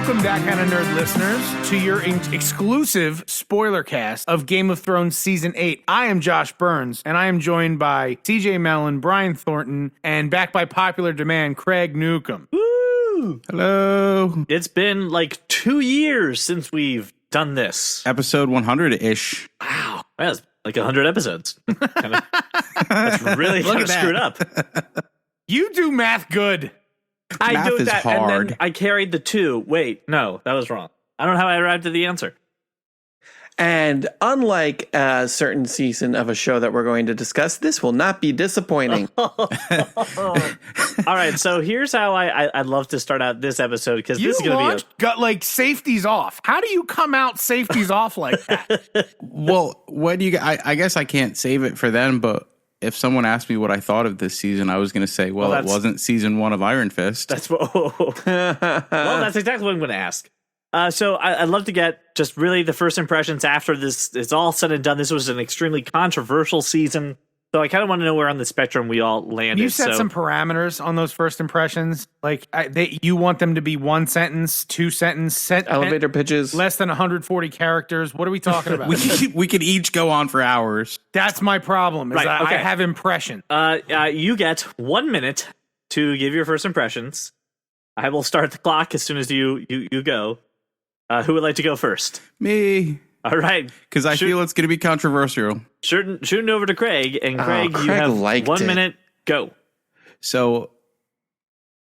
Welcome back, kind of nerd listeners, to your exclusive Spoilercast of Game of Thrones Season 8. I am Josh Burns, and I am joined by CJ Mellon, Brian Thornton, and back by popular demand, Craig Newcombe. Woo! Hello. It's been like 2 years since we've done this. Episode 100-ish. Wow. That's like 100 episodes. That's really kind of screwed up. You do math good. I Math do is that, hard. and then I carried the 2. Wait, no, that was wrong. I don't know how I arrived at the answer. And unlike a certain season of a show that we're going to discuss, this will not be disappointing. All right, so here's how I'd love to start out this episode, because this is going to be got like safeties off. How do you come out safeties off like that? Well, what do you? I guess I can't save it for then, but if someone asked me what I thought of this season, I was going to say, well, it wasn't season 1 of Iron Fist. That's what. Well, that's exactly what I'm going to ask. So I'd love to get just really the first impressions after this. It's all said and done. This was an extremely controversial season. So I kind of want to know where on the spectrum we all landed. You set some parameters on those first impressions. Like you want them to be 1 sentence, 2 sentence, elevator pitches, less than 140 characters. What are we talking about? we could each go on for hours. That's my problem. Is Right, okay. I have impression. You get 1 minute to give your first impressions. I will start the clock as soon as you go. Who would like to go first? Me. All right. Because I feel it's going to be controversial. Shooting over to Craig. And Craig, you Craig have liked 1 it. minute. Go. So,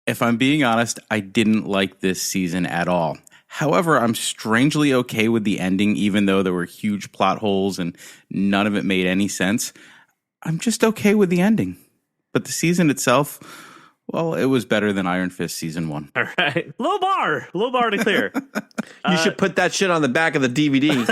if I'm being honest, I didn't like this season at all. However, I'm strangely okay with the ending, even though there were huge plot holes and none of it made any sense. I'm just okay with the ending. But the season itself, well, it was better than Iron Fist season 1. All right. Low bar to clear. You should put that shit on the back of the DVD.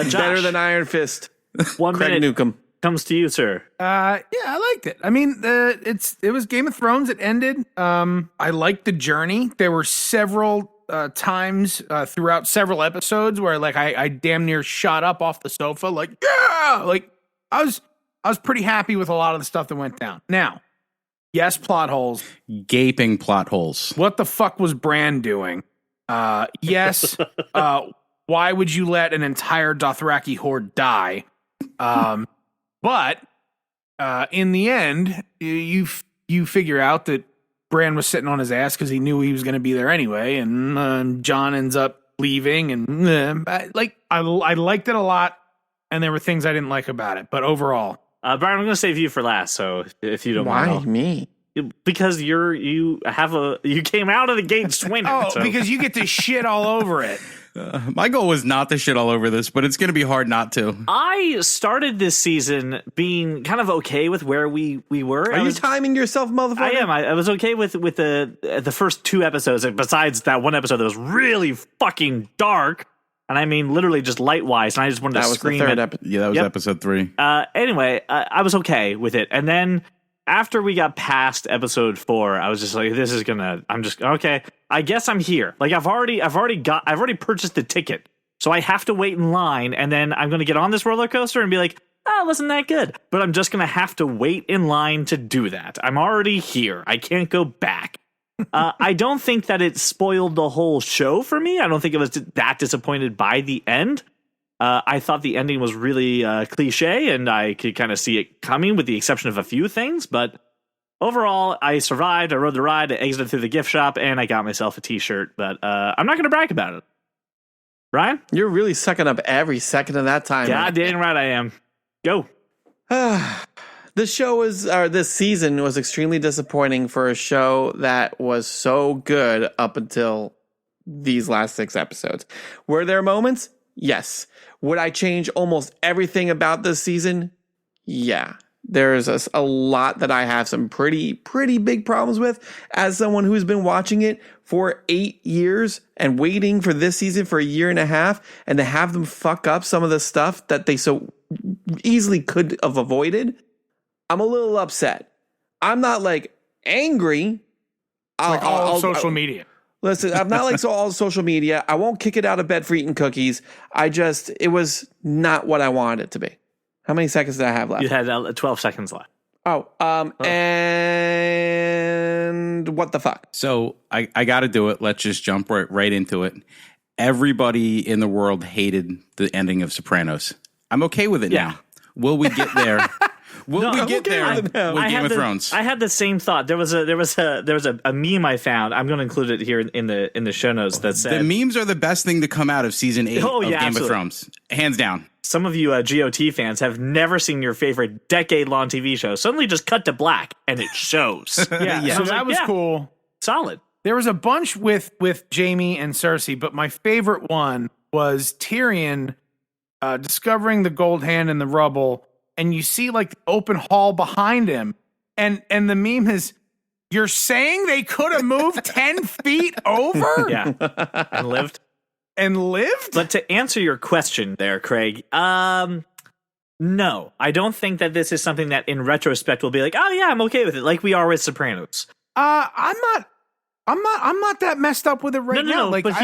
Josh, Better than Iron Fist. 1 Craig minute Newcombe. comes to you, sir. Yeah, I liked it. I mean, it was Game of Thrones. It ended. I liked the journey. There were several times throughout several episodes where like I damn near shot up off the sofa. Like, yeah, like I was pretty happy with a lot of the stuff that went down. Now, yes, plot holes. Gaping plot holes. What the fuck was Bran doing? Yes. Why would you let an entire Dothraki horde die? But in the end, you figure out that Bran was sitting on his ass because he knew he was going to be there anyway, and Jon ends up leaving, and I liked it a lot, and there were things I didn't like about it, but overall, Brian, I'm going to save you for last. So if you don't Why mind, me? because you came out of the gate swinging. oh, so. because you get to shit all over it. My goal was not to shit all over this, but it's going to be hard not to. I started this season being kind of okay with where we were. Are you timing yourself, motherfucker? I am. I was okay with the first 2 episodes, besides that one episode that was really fucking dark. And I mean, literally just light-wise, and I just wanted to scream. Yeah, that was episode 3. Anyway, I was okay with it. And then after we got past episode 4, I was just like, I'm just okay. I guess I'm here. Like I've already purchased the ticket. So I have to wait in line, and then I'm going to get on this roller coaster and be like, oh, wasn't that good? But I'm just going to have to wait in line to do that. I'm already here. I can't go back. I don't think that it spoiled the whole show for me. I don't think it was that disappointed by the end. I thought the ending was really cliche, and I could kind of see it coming with the exception of a few things. But overall, I survived. I rode the ride. I exited through the gift shop, and I got myself a t-shirt. But I'm not going to brag about it. Ryan? You're really sucking up every second of that time. God dang right I am. Go. This season was extremely disappointing for a show that was so good up until these last 6 episodes. Were there moments? Yes. Would I change almost everything about this season? Yeah. There's a lot that I have some pretty big problems with as someone who's been watching it for 8 years and waiting for this season for a year and a half, and to have them fuck up some of the stuff that they so easily could have avoided. I'm a little upset. I'm not like angry. Like all social media. Listen, I'm not like all social media. I won't kick it out of bed for eating cookies. It was not what I wanted it to be. How many seconds did I have left? You had 12 seconds left. And what the fuck? So I got to do it. Let's just jump right into it. Everybody in the world hated the ending of Sopranos. I'm okay with it now. Will we get there? Will we get there with Game of Thrones? I had the same thought. There was a meme I found. I'm going to include it here in the show notes that said the memes are the best thing to come out of season 8 of Game absolutely. of Thrones, hands down. Some of you GOT fans have never seen your favorite decade-long TV show suddenly just cut to black, and it shows. Yeah, so that was cool. Solid. There was a bunch with Jaime and Cersei, but my favorite one was Tyrion discovering the gold hand in the rubble, and you see like the open hall behind him, and the meme is, you're saying they could have moved 10 feet over? Yeah, and lived. And lived? But to answer your question there, Craig, no, I don't think that this is something that in retrospect will be like, oh yeah, I'm okay with it, like we are with Sopranos. I'm not that messed up with it right now. Like, but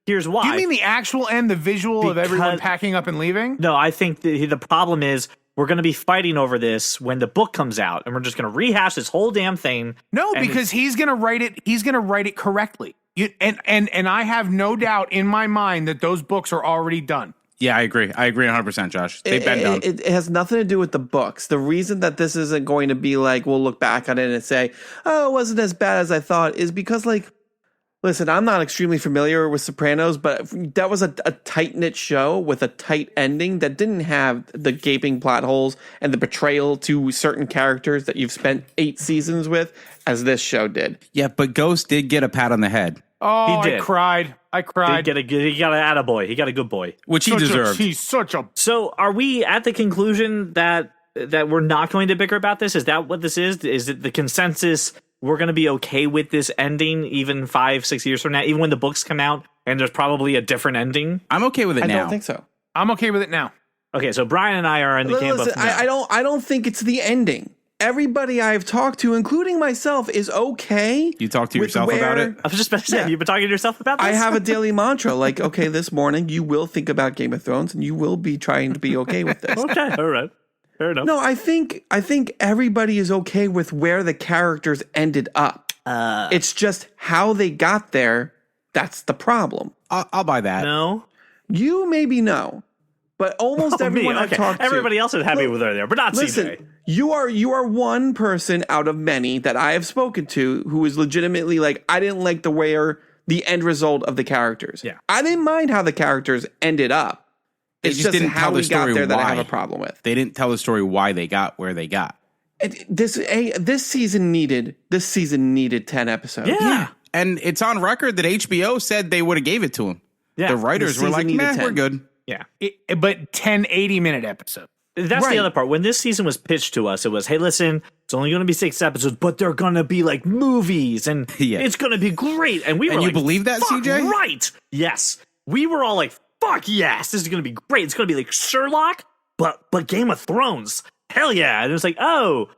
here's why. Do you mean the actual end, the visual of everyone packing up and leaving? No, I think the problem is we're going to be fighting over this when the book comes out, and we're just going to rehash this whole damn thing. No, because he's going to write it. He's going to write it correctly. And I have no doubt in my mind that those books are already done. Yeah, I agree. I agree 100%, Josh. They've been done. It has nothing to do with the books. The reason that this isn't going to be like, we'll look back on it and say, oh, it wasn't as bad as I thought, is because, like, listen, I'm not extremely familiar with Sopranos, but that was a tight-knit show with a tight ending that didn't have the gaping plot holes and the betrayal to certain characters that you've spent 8 seasons with, as this show did. Yeah, but Ghost did get a pat on the head. Oh, he did. I cried. He got an attaboy. He got a good boy. Which he deserved. He's such a... So are we at the conclusion that we're not going to bicker about this? Is that what this is? Is it the consensus we're going to be okay with this ending even 5-6 years from now, even when the books come out and there's probably a different ending? I'm okay with it now. I don't think so. I'm okay with it now. Okay, so Brian and I are in the camp of... I don't think it's the ending. Everybody I've talked to, including myself, is okay. You talk to yourself about it? I was just about to say, you've been talking to yourself about this? I have a daily mantra, like, okay, this morning you will think about Game of Thrones and you will be trying to be okay with this. Okay, all right. Fair enough. No, I think everybody is okay with where the characters ended up. It's just how they got there, that's the problem. I'll buy that. No? You maybe know. But almost everyone I've talked to. Everybody else is happy with her there, but not listen, CJ. You are one person out of many that I have spoken to who is legitimately like, I didn't like the end result of the characters. Yeah. I didn't mind how the characters ended up. It's just didn't how tell the we got story there that I why. have a problem with. They didn't tell the story why they got where they got. This season needed 10 episodes. Yeah. And it's on record that HBO said they would have gave it to him. Yeah. The writers were like, needed "Meh, 10. we're good." Yeah. But 10 80-minute episodes. That's Right. the other part. When this season was pitched to us, it was, hey, listen, it's only going to be 6 episodes, but they're going to be like movies, and Yeah. it's going to be great. And we were And you like, believe that, fuck CJ? Right. Yes. We were all like, fuck yes, this is going to be great. It's going to be like Sherlock, but Game of Thrones. Hell yeah. And it was like, oh,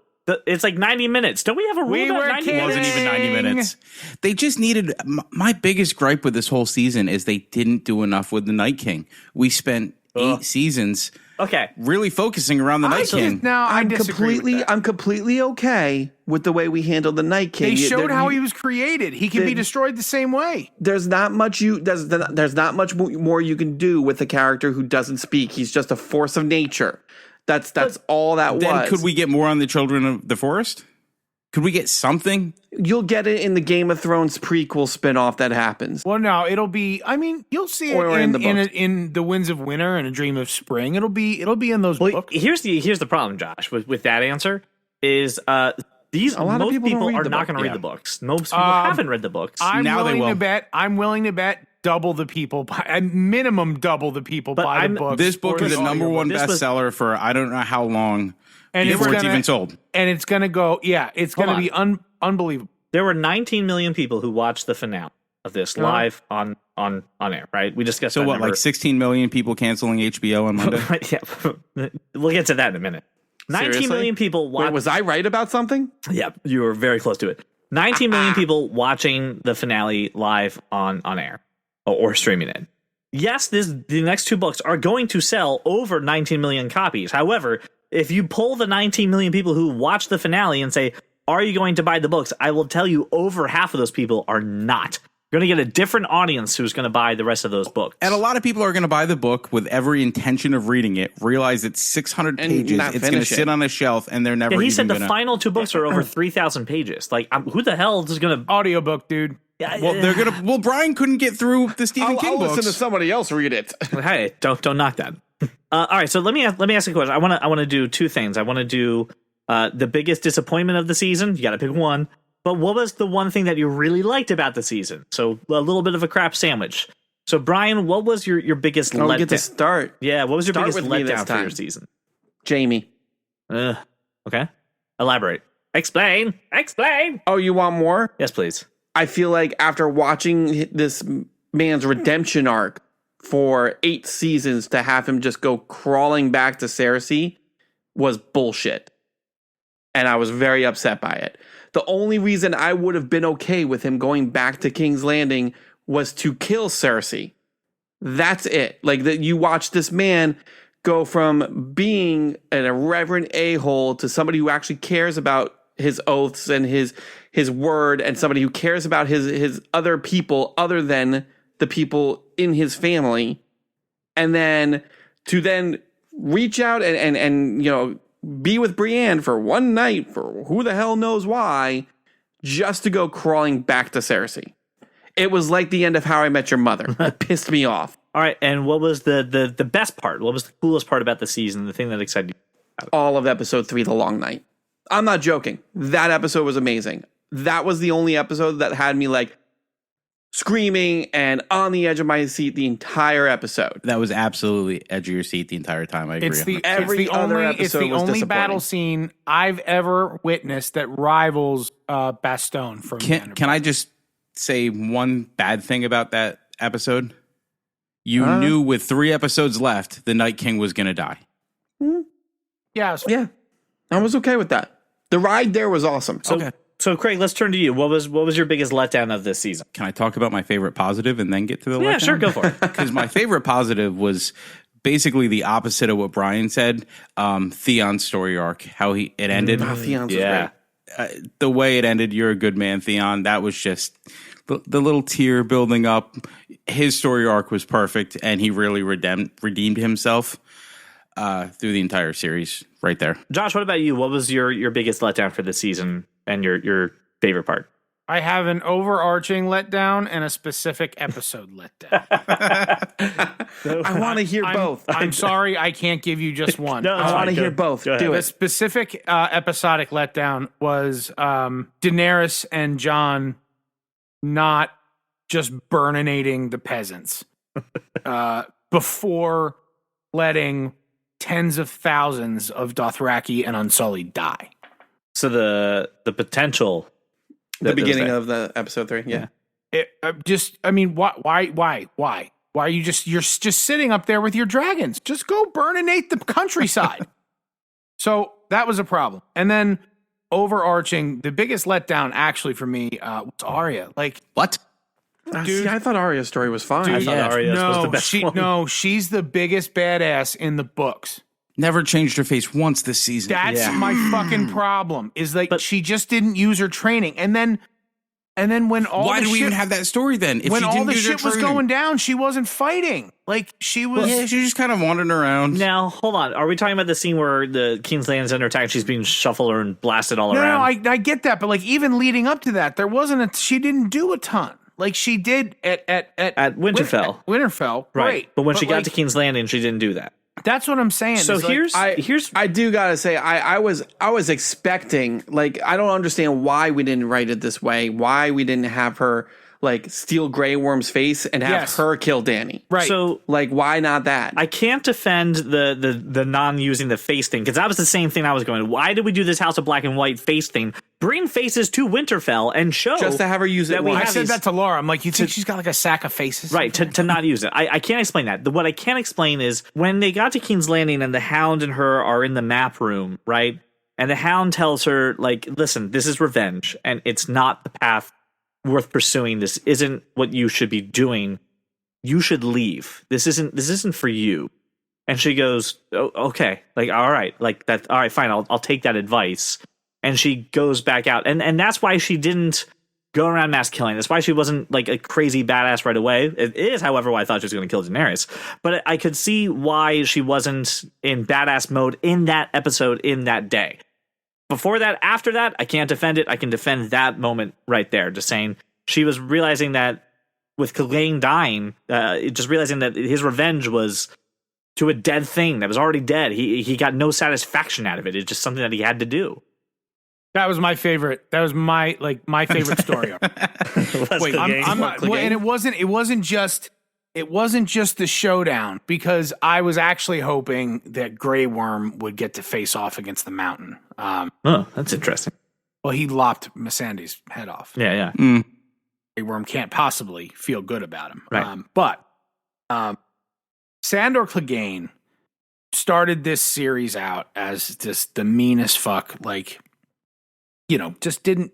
it's like 90 minutes. Don't we have a rule We about were 90 kidding. It minutes? wasn't even 90 minutes. They just needed. My biggest gripe with this whole season is they didn't do enough with the Night King. We spent 8 seasons Okay. really focusing around the Night King. I disagree with that. I'm completely okay with the way we handled the Night King. They showed how he was created. He can be destroyed the same way. There's not much there's not much more you can do with a character who doesn't speak. He's just a force of nature. That's all that Then was. could we get more on the Children of the Forest? Could we get something? You'll get it in the Game of Thrones prequel spinoff that happens. Well, no, it'll be. I mean, you'll see it Or in the books. in the Winds of Winter and A Dream of Spring. It'll be in those Well, books. here's the problem, Josh, with that answer is most people are not going to read the books. Most people haven't read the books. I'm now they willing will. to bet. I'm willing to bet double the people, a minimum double the people buy the book. This book is a number one This was- bestseller for I don't know how long and before it's gonna- even sold. and it's gonna go. Yeah, it's Hold gonna be unbelievable. There were 19 million people who watched the finale of this live on air, right? We discussed So that what, number. like 16 million people canceling HBO on Monday? Yeah, we'll get to that in a minute. 19 Seriously? million people Wait, watched. was I right about something? Yeah, you were very close to it. 19 million people watching the finale live on air or streaming it. Yes, the next 2 books are going to sell over 19 million copies. However, if you pull the 19 million people who watch the finale and say, are you going to buy the books? I will tell you, over half of those people are not. You're going to get a different audience who's going to buy the rest of those books. And a lot of people are going to buy the book with every intention of reading it, realize it's 600 And pages, not it's going to finish it. sit on a shelf, and they're never Yeah, he even said the going to... final 2 books are over 3,000 pages. Like, who the hell is going to... Audiobook, dude. Well, they're going to... Well, Brian couldn't get through the Stephen King I'll books. listen to somebody else read it. Hey, don't knock that. All right, so let me ask a question. I want to do 2 things. I want to do the biggest disappointment of the season. You got to pick one. But what was the one thing that you really liked about the season? So a little bit of a crap sandwich. So Brian, what was your biggest I don't letdown? get to start. Yeah, what was your Start biggest with me this letdown for your time. season? Jamie. Okay, elaborate. Explain. Oh, you want more? Yes, please. I feel like after watching this man's redemption arc for 8 seasons, to have him just go crawling back to Cersei was bullshit. And I was very upset by it. The only reason I would have been okay with him going back to King's Landing was to kill Cersei. That's it. Like, that you watch this man go from being an irreverent a-hole to somebody who actually cares about his oaths and his word, and somebody who cares about his other people other than the people in his family, and then to then reach out and you know, be with Brienne for one night for who the hell knows why, just to go crawling back to Cersei. It was like the end of How I Met Your Mother. It pissed me off. All right, and what was the best part? What was the coolest part about the season? The thing that excited you? All of episode 3, The Long Night. I'm not joking. That episode was amazing. That was the only episode that had me like screaming and on the edge of my seat the entire episode. That was absolutely edge of your seat the entire time. I agree. It's the, Every it's the other only, it's episode the was only disappointing. battle scene I've ever witnessed that rivals Bastogne from Can I just say one bad thing about that episode? You knew with 3 episodes left, the Night King was going to die. Yeah, it was Yeah, I was okay with that. The ride there was awesome. So Craig, let's turn to you. What was your biggest letdown of this season? Can I talk about my favorite positive and then get to the Yeah, letdown? sure, go for it. Because my favorite positive was basically the opposite of what Brian said. Theon's story arc, how it ended. Theon's was Yeah. great. The way it ended, you're a good man, Theon. That was just the little tear building up. His story arc was perfect, and he really redeemed himself through the entire series right there. Josh, what about you? What was your biggest letdown for this season and your favorite part? I have an overarching letdown and a specific episode letdown. I want to hear both. I'm sorry, I can't give you just one. No, I want to hear both. Go ahead. Do The it. specific episodic letdown was Daenerys and Jon not just burninating the peasants before letting tens of thousands of Dothraki and Unsullied die. So the potential. The beginning of the episode 3. Yeah. Why are you're just sitting up there with your dragons? Just go burninate the countryside. So that was a problem. And then overarching, the biggest letdown actually for me was Arya. Like, What? Dude. See, I thought Arya's story was fine. I thought Arya was the best one. she's the biggest badass in the books. Never changed her face once this season. That's my fucking problem. Is like she just didn't use her training, and then when all Why the do we shit, even have that story then? If when she all didn't the use her shit was training? going down, she wasn't fighting. Like she was. Yeah, she was just kind of wandering around. Now, hold on. Are we talking about the scene where the King's Landing's under attack? She's being shuffled and blasted all No, around. I get that, but like even leading up to that, there wasn't she didn't do a ton. Like she did at Winterfell. Winterfell, Right. great. But when she got like, to King's Landing, she didn't do that. that's what I'm saying. So is, like, here's I do gotta say, I was expecting, like, I don't understand why we didn't write it this way. Why we didn't have her like steal Grey Worm's face and have Yes. her kill Dany. right. So Like, why not that? I can't defend the non using the face thing, because that was the same thing I was going. Why did we do this House of Black and White face thing? Bring faces to Winterfell and show Just to have her use it that we once. I have said these- that to Laura. I'm like, you think she's got like a sack of faces? Right, to not use it. I can't explain that. What I can explain is when they got to King's Landing and the Hound and her are in the map room, right? And the Hound tells her, like, listen, this is revenge, and it's not the path worth pursuing. This isn't what you should be doing. You should leave. This isn't for you. And she goes, oh, okay, like, all right, like that. All right, fine. I'll take that advice. and she goes back out. And that's why she didn't go around mass killing. That's why she wasn't like a crazy badass right away. It is, however, why I thought she was going to kill Daenerys. But I could see why she wasn't in badass mode in that episode in that day. Before that, after that, I can't defend it. I can defend that moment right there. Just saying she was realizing that with Clegane dying, just realizing that his revenge was to a dead thing that was already dead. He got no satisfaction out of it. It's just something that he had to do. That was my favorite. That was my favorite story. Wait, I'm not, well, and it wasn't just the showdown, because I was actually hoping that Grey Worm would get to face off against the Mountain. Oh, that's interesting. Well, he lopped Missandei's head off. Yeah. Grey Worm can't possibly feel good about him. Right. But Sandor Clegane started this series out as just the meanest fuck, like, just didn't.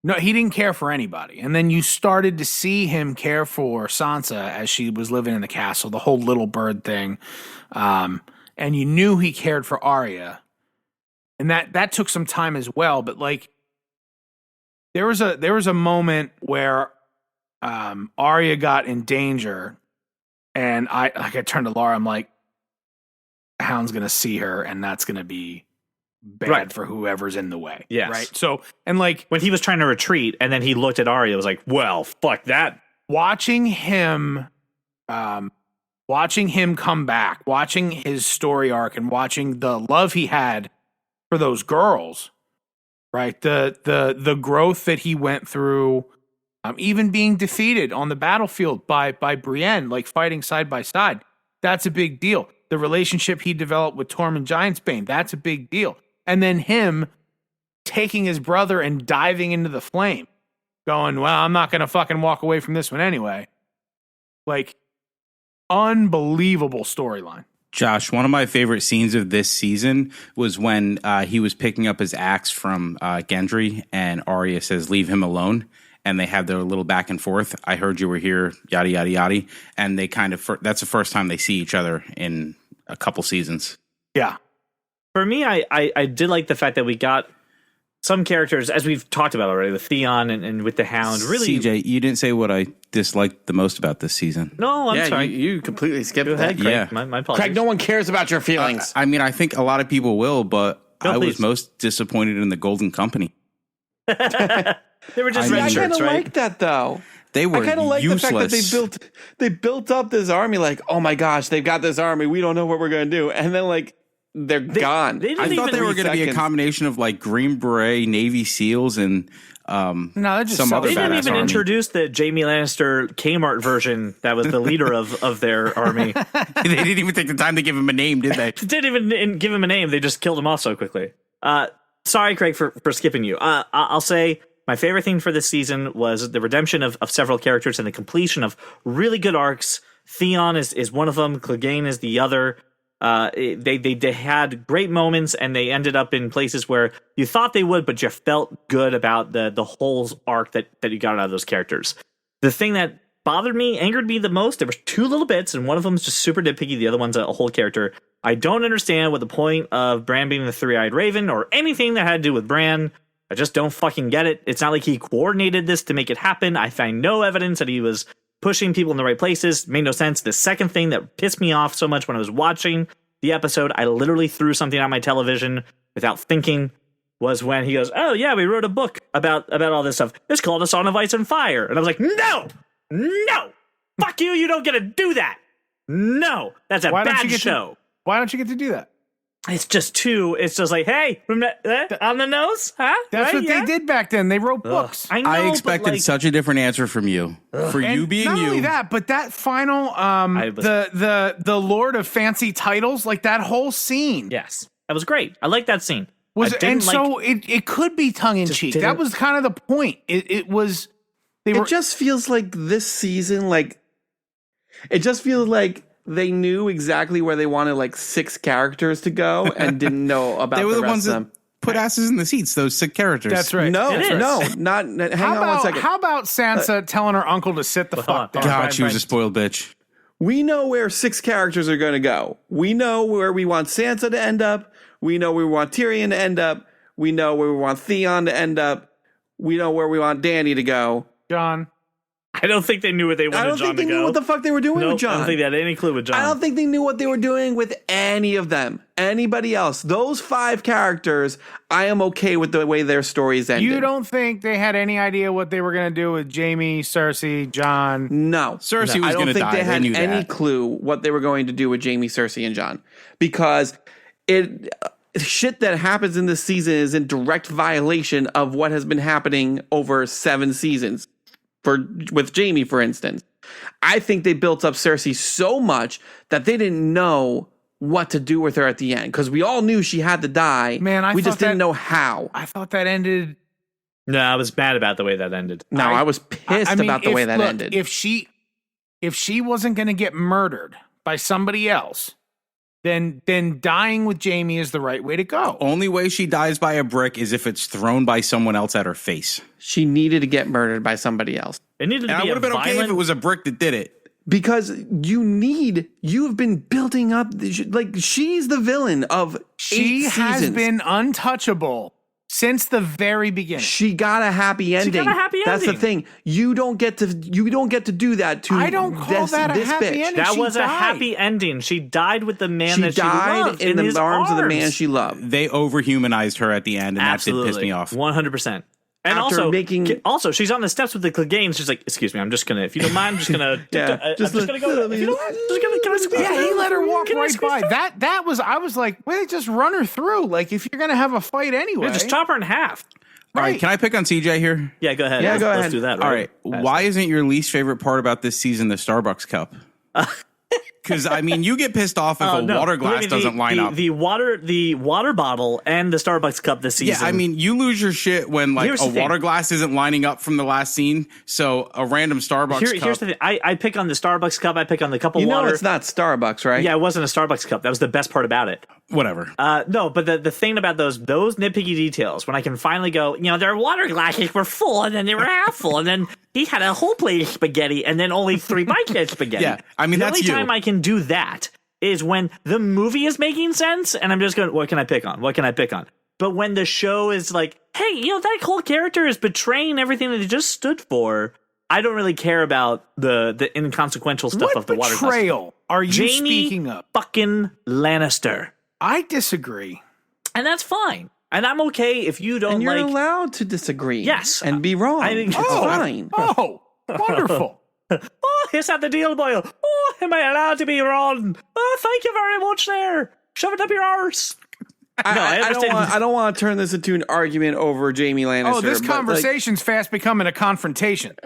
No, he didn't care for anybody. And then you started to see him care for Sansa as she was living in the castle, the whole little bird thing. And you knew he cared for Arya. And that took some time as well. But like, there was a moment where Arya got in danger, and I turned to Laura, I'm like, Hound's gonna see her, and that's gonna be bad for whoever's in the way. Yes. Right. So, and like when he was trying to retreat and then he looked at Arya, it was like, well, fuck that. Watching him come back, watching his story arc, and watching the love he had for those girls, right? The growth that he went through, even being defeated on the battlefield by Brienne, like fighting side by side. That's a big deal. The relationship he developed with Tormund Giantsbane, that's a big deal. And then him taking his brother and diving into the flame, going, well, I'm not going to fucking walk away from this one anyway. Like, unbelievable storyline. Josh, one of my favorite scenes of this season was when he was picking up his axe from Gendry, and Arya says, leave him alone. And they have their little back and forth. I heard you were here, yada, yada, yada. And they that's the first time they see each other in a couple seasons. Yeah. For me, I did like the fact that we got some characters, as we've talked about already, with Theon and with the Hound. Really, CJ, you didn't say what I disliked the most about this season. No, I'm sorry. You completely skipped Go ahead, that. Craig. Yeah. My apologies. Craig, no one cares about your feelings. I mean, I think a lot of people will, but No, I was please. most disappointed in the Golden Company. They were just I red mean, I kind shirts, of right? like that, though. They were I kind of like useless. the fact that they built up this army, like, oh my gosh, they've got this army. We don't know what we're going to do. And then, like, they're gone. they didn't I thought even they were going to be a seconds. combination of like Green Beret, Navy SEALs, and No, that just some sounds other They didn't badass even army. introduce the Jamie Lannister Kmart version that was the leader of their army. They didn't even take the time to give him a name, did they? Didn't even give him a name. They just killed him off so quickly. Sorry, Craig, for skipping you. I'll say my favorite thing for this season was the redemption of several characters and the completion of really good arcs. Theon is one of them. Clegane is the other. They had great moments, and they ended up in places where you thought they would, but you felt good about the whole arc that you got out of those characters. The thing that angered me the most, there were two little bits, and one of them is just super nitpicky, the other one's a whole character. I don't understand what the point of Bran being the three-eyed raven or anything that had to do with Bran. I just don't fucking get it. It's not like he coordinated this to make it happen. I find no evidence that he was pushing people in the right places. Made no sense. The second thing that pissed me off so much when I was watching the episode, I literally threw something on my television without thinking, was when he goes, oh yeah, we wrote a book about all this stuff. It's called A Song of Ice and Fire. And I was like, no, fuck you. You don't get to do that. No, that's a bad show. Why don't you get to do that? It's just like, hey, on the nose, huh? That's Right? what they did back then. They wrote books. I know, I but, expected like, such a different answer from you. For you And being not you. only that, but that final the Lord of Fancy Titles, like that whole scene. Yes, that was great. I like that scene. Was I and didn't so it could be tongue in cheek. That didn't- was kind of the point. It was It just feels like this season, like, it just feels like they knew exactly where they wanted like 6 characters to go and didn't know about They were the rest ones of that them. put asses in the seats, those sick characters. That's right. No, It is. no, not. Hang on one second. How about Sansa telling her uncle to sit the fuck down? God, she was a spoiled bitch. We know where 6 characters are going to go. We know where we want Sansa to end up. We know where we want Tyrion to end up. We know where we want Theon to end up. We know where we want Danny to go. John. I don't think they knew where they wanted I don't John think they to go. knew what the fuck they were doing Nope, with John. I don't think they had any clue with John. I don't think they knew what they were doing with any of them. Anybody else. Those 5 characters, I am okay with the way their stories ended. You don't think they had any idea what they were going to do with Jamie, Cersei, John? No. Cersei was I don't going to think die. they had knew any that. clue what they were going to do with Jamie, Cersei, and John. Because shit that happens in this season is in direct violation of what has been happening over 7 seasons. With Jamie, for instance. I think they built up Cersei so much that they didn't know what to do with her at the end. Because we all knew she had to die. Man, we just thought didn't that- know how. I thought that ended. No, I was mad about the way that ended. No, I was pissed about the way that ended. If she wasn't going to get murdered by somebody else, then dying with Jamie is the right way to go. Only way she dies by a brick is if it's thrown by someone else at her face. She needed to get murdered by somebody else. It needed to And I be would a have been okay if violent. it was a brick that did it. Because you've been building up, like, she's the villain of 8 She has seasons. been untouchable since the very beginning. She got a happy ending. got a happy That's the ending. thing. You don't get to do that to I don't call that a this happy bitch. ending. That She was a died. happy ending. She died with the man She that she died loved in the his arms of the man she loved. They overhumanized her at the end, and Absolutely. that did piss me off. 100%. And After also, she's on the steps with the Clegane. She's like, "Excuse me, I'm just gonna, if you don't mind, I'm just gonna, Yeah, I'm just just gonna go. If you don't mind, I'm just gonna, can I squeeze Yeah, he through? let her walk Can I right squeeze by. through? That was, I was like, wait, just run her through. Like, if you're gonna have a fight anyway, Yeah, just chop her in half. All right, Right. can I pick on CJ here? Yeah, go ahead. Yeah, let's, go let's ahead. do that. All right. Why isn't your least favorite part about this season the Starbucks cup? Because, I mean, you get pissed off if a water glass doesn't line up. The water bottle and the Starbucks cup this season. Yeah, I mean, you lose your shit when, like, Here's a the thing. water glass isn't lining up from the last scene. So a random Starbucks cup. here's the thing. I pick on the Starbucks cup. I pick on the cup of You know water. it's not Starbucks, right? Yeah, it wasn't a Starbucks cup. That was the best part about it. Whatever. No, but the thing about those nitpicky details, when I can finally go, their water glasses were full and then they were half full, and then he had a whole plate of spaghetti and then only 3 bites of spaghetti. Yeah, I mean, the that's only you. time I can do that is when the movie is making sense, and I'm just going, what can I pick on? What can I pick on? But when the show is like, hey, that whole character is betraying everything that they just stood for, I don't really care about the inconsequential stuff what of the water glasses. betrayal are you Jamie speaking of? fucking Lannister. I disagree. And that's fine. And I'm okay if you don't And you're like. allowed to disagree. Yes. And be wrong. I think it's it's fine. Oh, wonderful. Oh, is that the deal, boy? Oh, am I allowed to be wrong? Oh, thank you very much there. Shove it up your arse. No, I understand. I don't want to turn this into an argument over Jamie Lannister. Oh, this but, like, conversation's fast becoming a confrontation.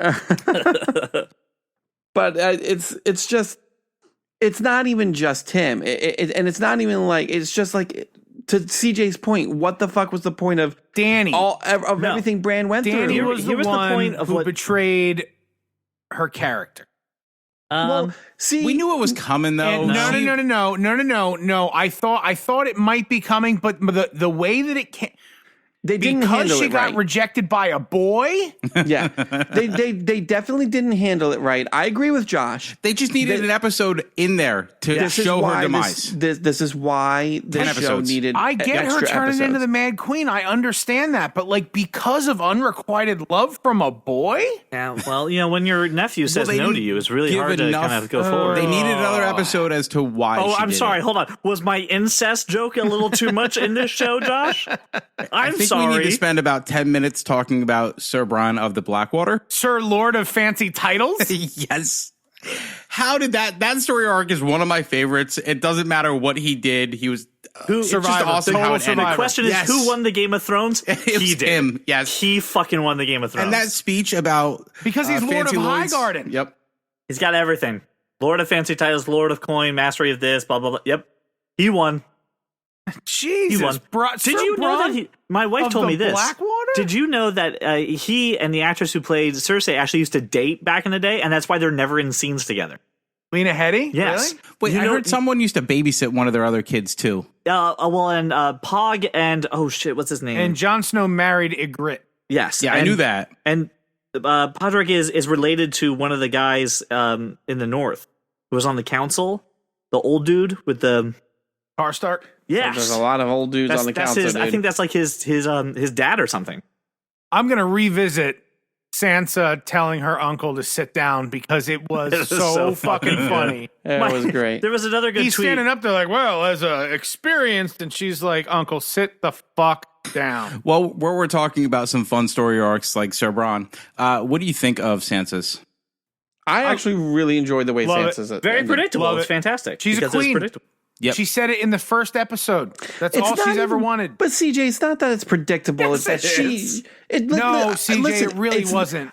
but it's just it's not even just him, and it's not even like it's just like. To CJ's point, what the fuck was the point of Danny. everything Bran went Danny through? was the Here was the one point of who what- betrayed her character. Well, see, We knew it was coming, though. And no. I thought it might be coming, but the way that it came, they didn't because handle she it got right. rejected by a boy. Yeah, they definitely didn't handle it right. I agree with Josh. They just needed an episode in there to This is show her why demise. this is why the 10 show episodes. needed. I get her extra turning into episodes. the Mad Queen. I understand that, but like because of unrequited love from a boy, Yeah, well, when your nephew says they no to didn't you, it's really give hard to enough- kind of go forward. They needed another episode as to why. Oh, she I'm did sorry. it. Hold on. Was my incest joke a little too much in this show, Josh? I I'm think sorry. we need to spend about 10 minutes talking about Sir Bronn of the Blackwater. Sir Lord of Fancy Titles. Yes. How did that story arc is one of my favorites. It doesn't matter what he did. He was it's just Survivor. awesome Total how it ended. Survivor. The question is, Yes. who won the Game of Thrones? It was He did. him, yes. He fucking won the Game of Thrones. And that speech about Because he's Lord Fancy of Lords. Highgarden. Yep. He's got everything. Lord of Fancy Titles, Lord of Coin, Mastery of this, blah, blah, blah. Yep. He won. Jesus, He won. Did Did you know that my wife of told the me this. Blackwater? Did you know that he and the actress who played Cersei actually used to date back in the day, and that's why they're never in scenes together? Lena Headey? Yes. Really? Wait, You I know- heard someone used to babysit one of their other kids too. Well, and Pog and oh shit, what's his name? And Jon Snow married Ygritte. yes, Yeah, I and- knew that. And Podrick is related to one of the guys in the north who was on the council, the old dude with the Karstark. Yes. There's a lot of old dudes on the council. I think that's like his dad or something. I'm going to revisit Sansa telling her uncle to sit down because it was so fucking funny. It was great. There was another good He's tweet. standing up there like, well, as experienced, and she's like, Uncle, sit the fuck down. Well, where we're talking about some fun story arcs like Sir Bronn, what do you think of Sansa's? I actually really enjoyed the way Sansa's Very ended. predictable. Love It's it. fantastic. She's a because it's queen. predictable. Yep. She said it in the first episode. That's all she's ever wanted. But CJ, it's not that it's predictable. It's that is. No, CJ, it really wasn't.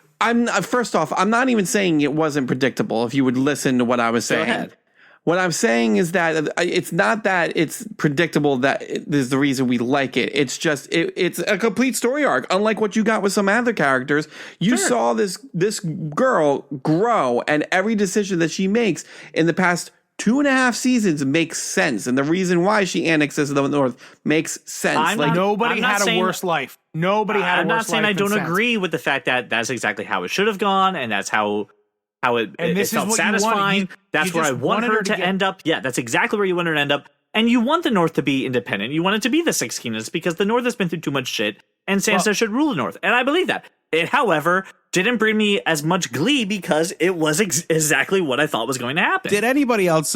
First off, I'm not even saying it wasn't predictable. If you would listen to what I was saying, ahead. what I'm saying is that it's not that it's predictable that is the reason we like it. It's just it's a complete story arc. Unlike what you got with some other characters, you saw this girl grow, and every decision that she makes in the past 2.5 seasons makes sense, and the reason why she annexes the North makes sense. Nobody had a worse life. Nobody had a worse life. I'm not saying I don't than Sansa. agree with the fact that that's exactly how it should have gone, and that's how it this is felt what you wanted. satisfying. That's you where I just want wanted her to end up. Yeah, that's exactly where you want her to end up. And you want the North to be independent. You want it to be the Six Kingdoms because the North has been through too much shit, and Sansa should rule the North. And I believe that. It, however, didn't bring me as much glee because it was exactly what I thought was going to happen. Did anybody else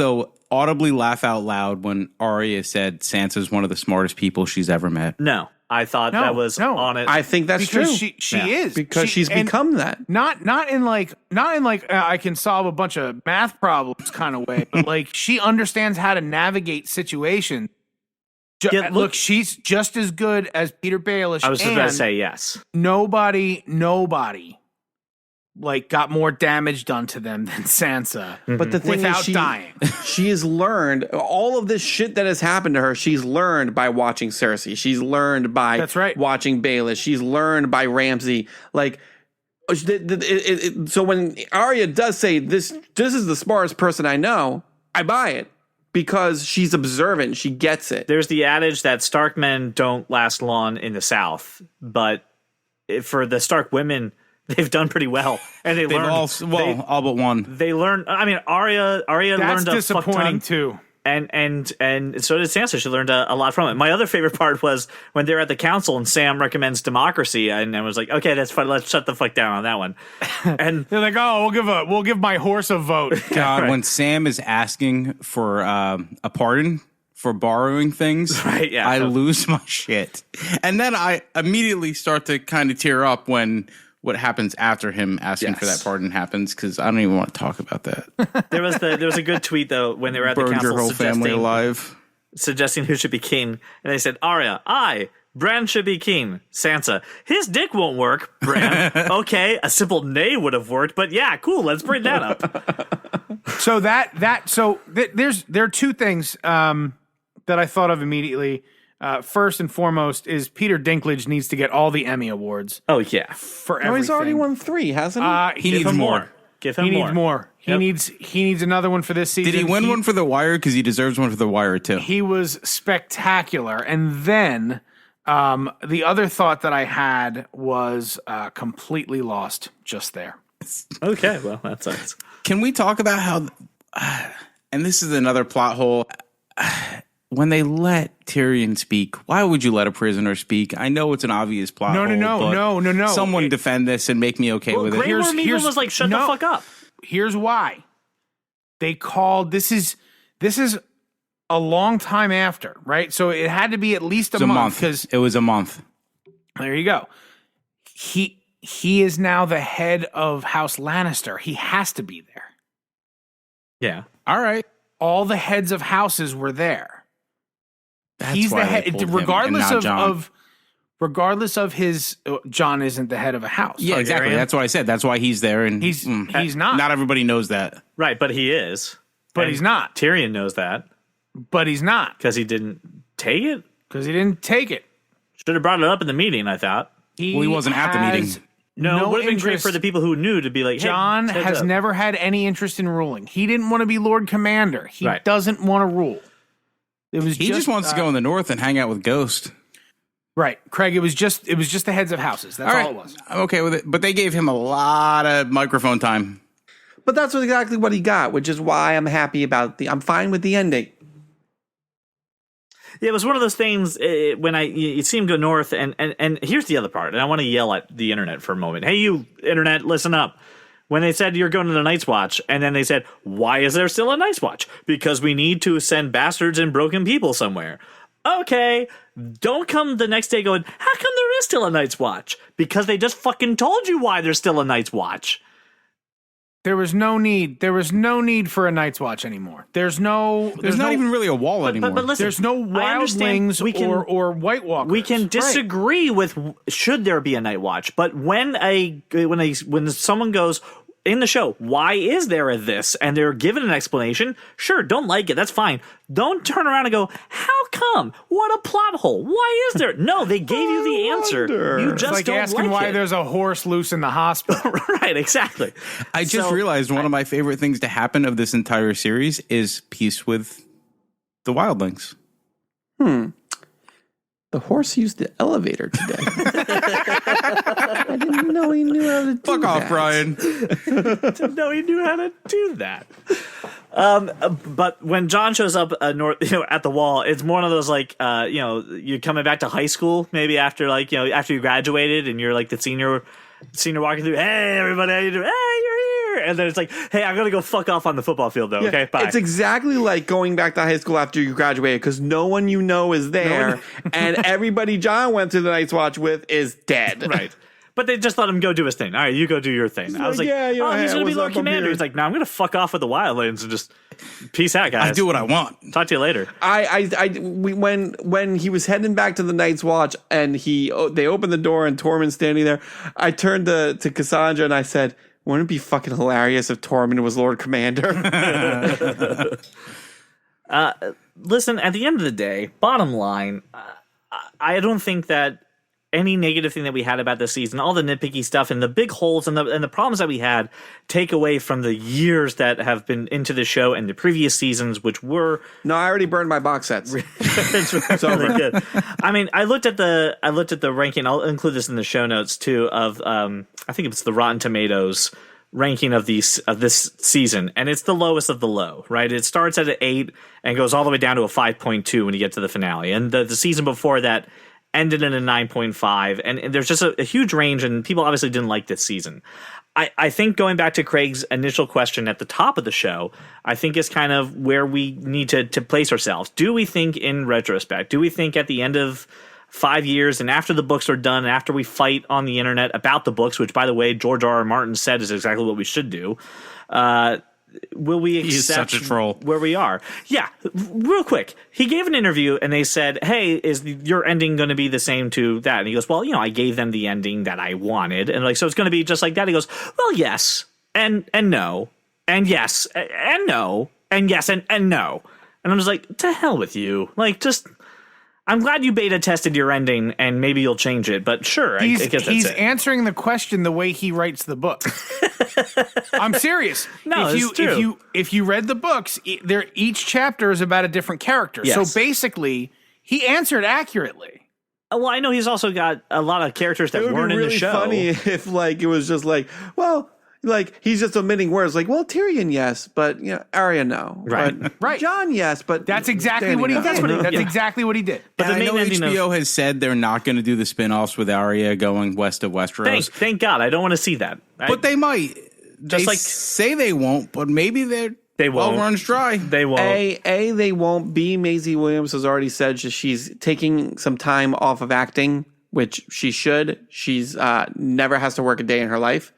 audibly laugh out loud when Arya said Sansa's one of the smartest people she's ever met? No, I thought that was on it. I think that's because true. She is because she's become that. Not in like I can solve a bunch of math problems kind of way, but like she understands how to navigate situations. Look, she's just as good as Peter Baelish. I was just about to say yes. Nobody like got more damage done to them than Sansa. But the thing without is, dying. She has learned all of this shit that has happened to her. She's learned by watching Cersei. She's learned by watching Baelish. She's learned by Ramsay. Like, so when Arya does say this is the smartest person I know, I buy it because she's observant. She gets it. There's the adage that Stark men don't last long in the South, but for the Stark women, they've done pretty well, and they've learned. All but one. They learned. I mean, Arya learned a fuck ton too, and so did Sansa. She learned a lot from it. My other favorite part was when they're at the council and Sam recommends democracy, and I was like, okay, that's fine. Let's shut the fuck down on that one. And they're like, oh, we'll give my horse a vote. God, when Sam is asking for a pardon for borrowing things, right? Yeah, I lose my shit, and then I immediately start to kind of tear up when what happens after him asking for that pardon happens, because I don't even want to talk about that. There was a good tweet though when they were at the council your whole family alive, suggesting who should be king, and they said Arya, Bran should be king. Sansa, his dick won't work. Bran, okay, a simple nay would have worked, but yeah, cool. Let's bring that up. So there are two things that I thought of immediately. First and foremost is Peter Dinklage needs to get all the Emmy awards. Oh yeah, for everything. He's already won 3, hasn't he? He needs more. Give him he more. Needs more. Yep. He needs another one for this season. Did he win one for The Wire? Because he deserves one for The Wire too. He was spectacular. And then the other thought that I had was completely lost just there. Okay, well that sucks. Can we talk about how? And this is another plot hole. When they let Tyrion speak, why would you let a prisoner speak? I know it's an obvious plot hole. No. Someone defend this and make me okay with it. Grey Worm even was like, shut the fuck up. Here's why. They called this is a long time after, right? So it had to be at least a month because it was a month. There you go. He is now the head of House Lannister. He has to be there. Yeah. All right. All the heads of houses were there. That's He's the head, regardless of his. Jon isn't the head of a house. Yeah, exactly. That's what I said. That's why he's there, and he's not. Not everybody knows that, right? But he is. But he's not. Tyrion knows that, but he's not because he didn't take it. Should have brought it up in the meeting. I thought he wasn't at the meeting. No, it would have been great for the people who knew to be like, hey, Jon has never had any interest in ruling. He didn't want to be Lord Commander. He doesn't want to rule. He just wants to go in the north and hang out with Ghost. Right, Craig. It was just the heads of houses. That's all it was. I'm okay with it. But they gave him a lot of microphone time. But that's exactly what he got, which is why I'm happy about I'm fine with the ending. it was one of those things when you see him go north, and here's the other part, and I want to yell at the internet for a moment. Hey, you internet, listen up. When they said you're going to the Night's Watch, and then they said, why is there still a Night's Watch? Because we need to send bastards and broken people somewhere. Okay, don't come the next day going, how come there is still a Night's Watch? Because they just fucking told you why there's still a Night's Watch. There was no need. There was no need for a Night's Watch anymore. There's not even really a wall anymore. But listen, there's no wildlings or White Walkers. We can disagree with should there be a Night Watch, but when someone goes in the show, why is there a this? And they're given an explanation. Sure, don't like it. That's fine. Don't turn around and go, how come? What a plot hole. Why is there? No, they gave you the answer. You just it's like don't asking like why it. There's a horse loose in the hospital. Right, exactly. I just realized one of my favorite things to happen of this entire series is peace with the wildlings. The horse used the elevator today. I didn't know he knew how to do that. Fuck off, Brian. Didn't know he knew how to do that. But when John shows up at the wall, it's more one of those like you're coming back to high school maybe after after you graduated and you're like the senior walking through. Hey everybody, how you doing? Hey, you're here. And then it's like, hey, I'm gonna go fuck off on the football field though. Yeah, okay, bye. It's exactly like going back to high school after you graduated because no one you know is there, and everybody John went to the Night's Watch with is dead. Right. But they just let him go do his thing. All right, you go do your thing. I was like, yeah, he's going to be Lord Commander. He's like, no, I'm going to fuck off with the wildlands and just peace out, guys. I do what I want. Talk to you later. When he was heading back to the Night's Watch and they opened the door and Tormund's standing there, I turned to Cassandra and I said, wouldn't it be fucking hilarious if Tormund was Lord Commander? Listen, at the end of the day, bottom line, I don't think that any negative thing that we had about this season, all the nitpicky stuff and the big holes and the problems that we had take away from the years that have been into the show and the previous seasons, which were... No, I already burned my box sets. It's really good. I mean, I looked at the ranking. I'll include this in the show notes too of I think it's the Rotten Tomatoes ranking of this season, and it's the lowest of the low, right? It starts at an 8 and goes all the way down to a 5.2 when you get to the finale. And the season before that ended in a 9.5, and there's just a huge range, and people obviously didn't like this season. I think going back to Craig's initial question at the top of the show, I think is kind of where we need to place ourselves. Do we think in retrospect, do we think at the end of 5 years and after the books are done, and after we fight on the internet about the books, which by the way, George R.R. Martin said is exactly what we should do, will we accept such a troll. Where we are? Yeah, real quick. He gave an interview and they said, hey, is your ending going to be the same to that? And he goes, well, I gave them the ending that I wanted. And so it's going to be just like that. He goes, well, yes, and no, and yes, and no, and yes, and no. And I'm just like, to hell with you. I'm glad you beta tested your ending and maybe you'll change it, but sure, I guess that's he's it. answering the question the way he writes the book. I'm serious. No, it's true. If you read the books, each chapter is about a different character. Yes. So basically, he answered accurately. Well, I know he's also got a lot of characters that weren't in the show. It would be really funny if it was just he's just omitting words well, Tyrion, yes, but Arya, no. Right. But Right. John, yes, but That's exactly what he did. That's exactly what he did. But And the I know main ending HBO has said they're not going to do the spin-offs with Arya going west of Westeros. Thank God. I don't want to see that. But they might. Just They say they won't, but maybe They won't. well runs dry. They won't. They won't. B, Maisie Williams has already said she's taking some time off of acting, which she should. She's never has to work a day in her life.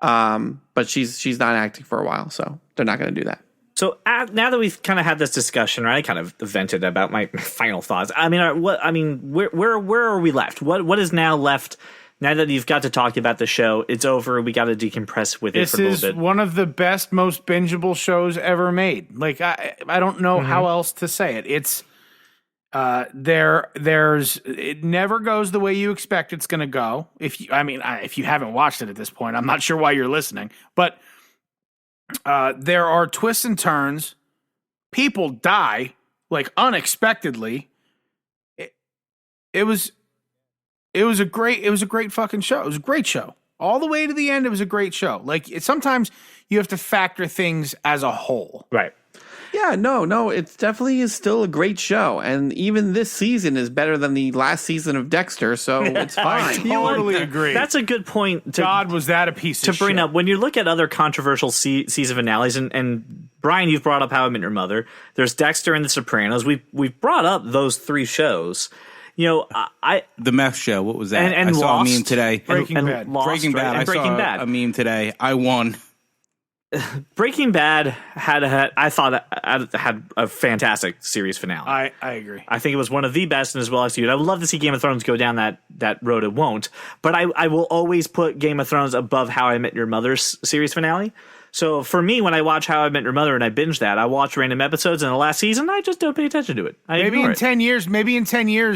But she's not acting for a while, so they're not going to do that. So now that we've kind of had this discussion, right? I kind of vented about my final thoughts. I mean, where are we left? What is now left? Now that you've got to talk about the show, it's over. We got to decompress with it for a little bit. This is one of the best, most bingeable shows ever made. I don't know how else to say it. It's it never goes the way you expect it's going to go. If you haven't watched it at this point, I'm not sure why you're listening, but there are twists and turns. People die unexpectedly. It was a great fucking show. It was a great show. All the way to the end, it was a great show. Sometimes you have to factor things as a whole. Right. Yeah, no, it definitely is still a great show, and even this season is better than the last season of Dexter, so it's fine. Totally agree. That's a good point. God, was that a piece to of bring shit. up when you look at other controversial season finales, and Brian, you've brought up How I Met Your Mother. There's Dexter and The Sopranos. We've brought up those three shows. The meth show. What was that? And I saw Lost, a meme today. Breaking Bad. Lost, Breaking right? Bad. And I Breaking saw Bad. a meme today. I won. Breaking Bad had a fantastic series finale. I agree. I think it was one of the best and as well executed. I would love to see Game of Thrones go down that road. It won't, but I will always put Game of Thrones above How I Met Your Mother's series finale. So for me, when I watch How I Met Your Mother and I binge that, I watch random episodes in the last season. I just don't pay attention to it. Maybe in 10 years,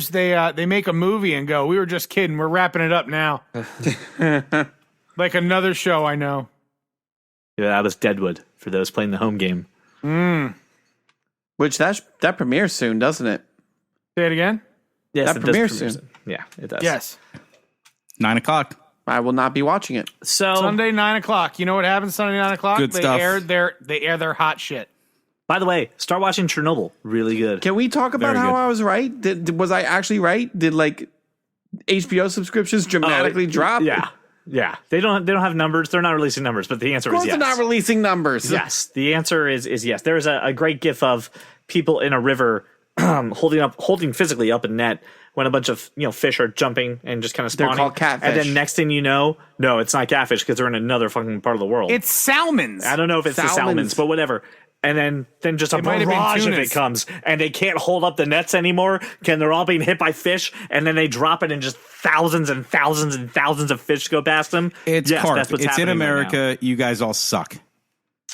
they make a movie and go, "We were just kidding. We're wrapping it up now." Like another show I know. Yeah, that was Deadwood for those playing the home game. Which that premieres soon, doesn't it? Say it again. Yes, That it does premieres premiere soon. Yeah, it does. Yes. 9:00. I will not be watching it. So Sunday 9:00. You know what happens Sunday 9:00? Good stuff. They air their hot shit. by the way, start watching Chernobyl. Really good. Can we talk about Very how good. I was right? Was I actually right? Did like HBO subscriptions dramatically drop? Yeah. They don't have numbers. They're not releasing numbers, but the answer Of course is yes. they're not releasing numbers. Yes, the answer is yes. There's a great gif of people in a river holding physically up a net when a bunch of fish are jumping and just kind of spawning. They're called catfish. And then next thing you know, no, it's not catfish because they're in another fucking part of the world. It's salmons. I don't know if it's the salmons, but whatever. And then just a It might have been barrage of tunas. it comes, and they can't hold up the nets anymore. They're all being hit by fish, and then they drop it, and just thousands and thousands and thousands of fish go past them. It's Yes, carp. that's what's It's in happening right America. You guys all suck.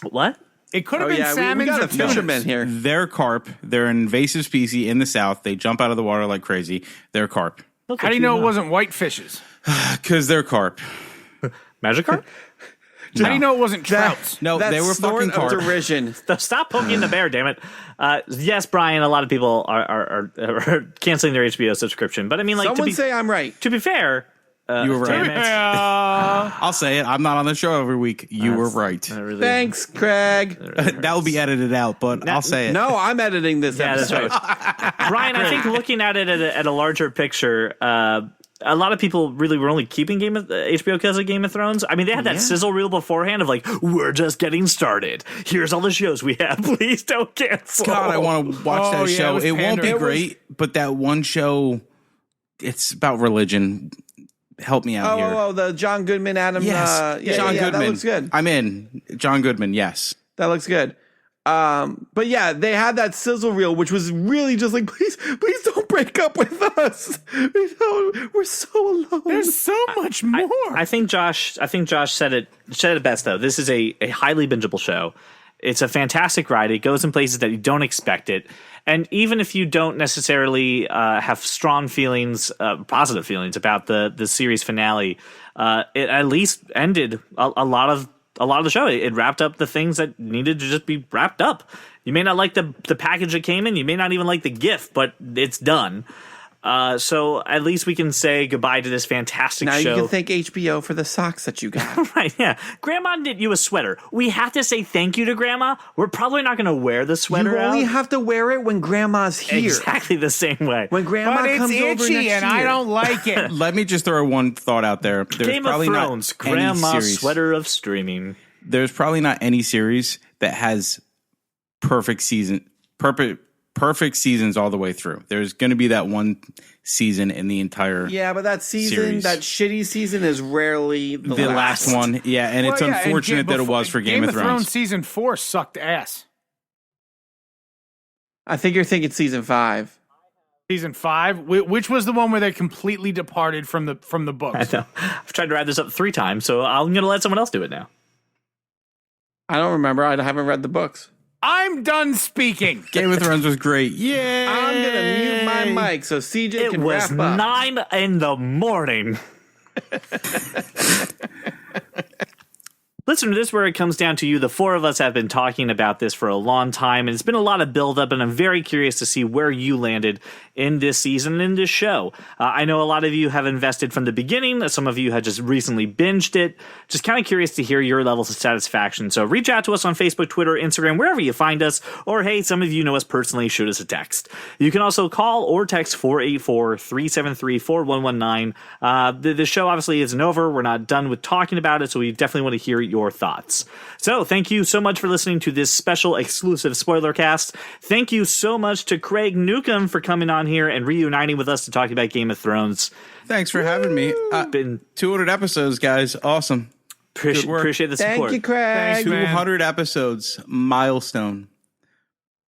now. What? It could have Oh been yeah, we salmons got or a fisherman tunas. here. They're carp. They're an invasive species in the South. They jump out of the water like crazy. They're carp. How do you know it wasn't white fishes? Because they're carp. Magikarp? How do you know it wasn't trouts? No, That they were snort fucking of carp. derision. Stop poking the bear, damn it. Yes, Brian, a lot of people are canceling their HBO subscription. But I mean, like, Someone say I'm right. to be fair, You were damn right. it. I'll say it. I'm not on the show every week. You were right. I really- Thanks, Craig. That will be edited out, but I'll say it. No, I'm editing this Yeah, that's episode. right. Brian, I think looking at it at a larger picture, a lot of people really were only keeping HBO because of Game of Thrones. I mean, they had that sizzle reel beforehand of like, we're just getting started. Here's all the shows we have. Please don't cancel. God, I want to watch Oh, that yeah, show. it was It won't be pandering. great, but that one show, it's about religion. Help me out here. Oh, the John Goodman, Adam. Yes, John Goodman. That looks good. I'm in. John Goodman, yes. That looks good. But yeah, they had that sizzle reel, which was really just like, please don't break up with us. We're so alone. There's so much more. I think Josh said it best though. This is a highly bingeable show. It's a fantastic ride. It goes in places that you don't expect it. And even if you don't necessarily have strong feelings, positive feelings about the series finale, it at least ended a lot of the show. It wrapped up the things that needed to just be wrapped up. You may not like the package it came in. You may not even like the gift, but it's done. So at least we can say goodbye to this fantastic Now show. you can thank HBO for the socks that you got. Right, yeah. Grandma knit you a sweater. We have to say thank you to Grandma. We're probably not going to wear the sweater You only out. have to wear it when Grandma's here. Exactly the same way. When Grandma but it's comes over itchy next and I year. don't like it. Let me just throw one thought out there. There's Game of probably Thrones, not any Grandma series. sweater of streaming. There's probably not any series that has perfect seasons all the way through. There's going to be that one season in the entire Yeah, but that season, series. that shitty season, is rarely the last one. Yeah, and it's Well, yeah, and unfortunate that it before- was for Game of Thrones. season 4 sucked ass. I think you're thinking season 5. Season 5, which was the one where they completely departed from the books. I know. I've tried to wrap this up 3 times, so I'm going to let someone else do it now. I don't remember. I haven't read the books. I'm done speaking. Game of Thrones was great. Yeah. I'm going to mute my mic so CJ It can was wrap up. 9 in the morning. Let's listener, this is where it comes down to you. The four of us have been talking about this for a long time, and it's been a lot of buildup, and I'm very curious to see where you landed in this season and in this show. I know a lot of you have invested from the beginning. Some of you have just recently binged it. Just kind of curious to hear your levels of satisfaction. So reach out to us on Facebook, Twitter, Instagram, wherever you find us. Or, hey, some of you know us personally, shoot us a text. You can also call or text 484-373-4119. The show obviously isn't over. We're not done with talking about it, so we definitely want to hear your thoughts. So thank you so much for listening to this special exclusive spoiler cast. Thank you so much to Craig Newcombe for coming on here and reuniting with us to talk about Game of Thrones. Thanks for having me. Been 200 episodes, guys. Awesome. Appreciate the support. Thank you, Craig. 200 episodes. Milestone.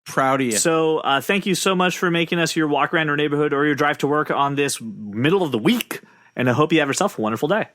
Proud of you. So thank you so much for making us your walk around your neighborhood or your drive to work on this middle of the week. And I hope you have yourself a wonderful day.